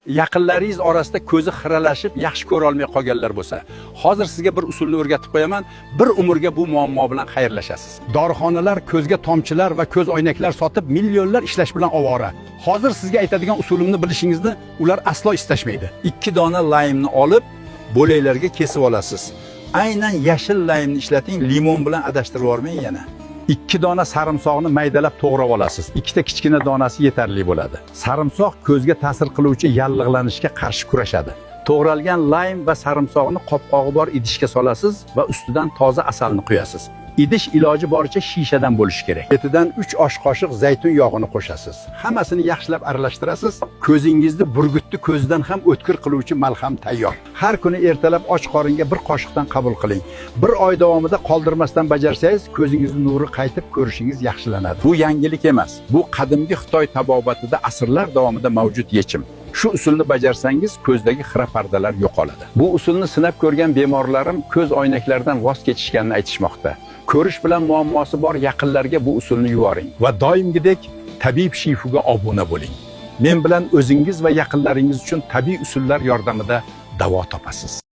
yaqinlaringiz orasida ko'zi xiralashib, yaxshi ko'ra olmay qolganlar bo'lsa, hozir sizga bir usulni o'rgatib qo'yaman, bir umrga bu muammo bilan xayrlashasiz. Dorixonalar ko'zga tomchilar va ko'z oynaklar sotib, millionlar ishlash bilan ovora. Hozir sizga aytadigan usulimni bilishingizni ular aslo istashmaydi. 2 dona laymni olib, bo'laklarga kesib olasiz. Aynan yashil laymni ishlating, limon bilan adashtirib yormang yana. 2 dona sarimsoqni maydalab to'g'rab olasiz. 2 ta kichkina donasi yetarli bo'ladi. Sarimsoq ko'zga ta'sir qiluvchi yallig'lanishga qarshi kurashadi. To'g'ralgan laym va sarimsoqni qopqog'i bor idishga solasiz va ustidan toza asalni quyasiz. Idish iloji boricha shishadan bo'lishi kerak. Ketidan 3 osh qoshiq zaytun yog'ini qo'shasiz. Hammasini yaxshilab aralashtirasiz. Ko'zingizni burgutni ko'zdan ham o'tkir qiluvchi malham tayyor. Har kuni ertalab och qoringa bir qoshiqdan qabul qiling. 1 oy davomida qoldirmasdan bajarsangiz, ko'zingizning nuri qaytib, ko'rishingiz yaxshilanadi. Bu yangilik emas. Bu qadimgi Xitoy tabobatida asrlar davomida mavjud yechim. Shu usulni bajarsangiz, ko'zdagi xira pardalar yo'qoladi. Bu usulni sinab ko'rgan bemorlarim ko'z oynaklaridan voz kechishganini aytishmoqda. Ko'rish bilan muammosi bor yaqinlarga bu usulni yuboring va doimgidek Tabib Shifuga obuna bo'ling. Men bilan o'zingiz va yaqinlaringiz uchun tabiiy usullar yordamida davo topasiz.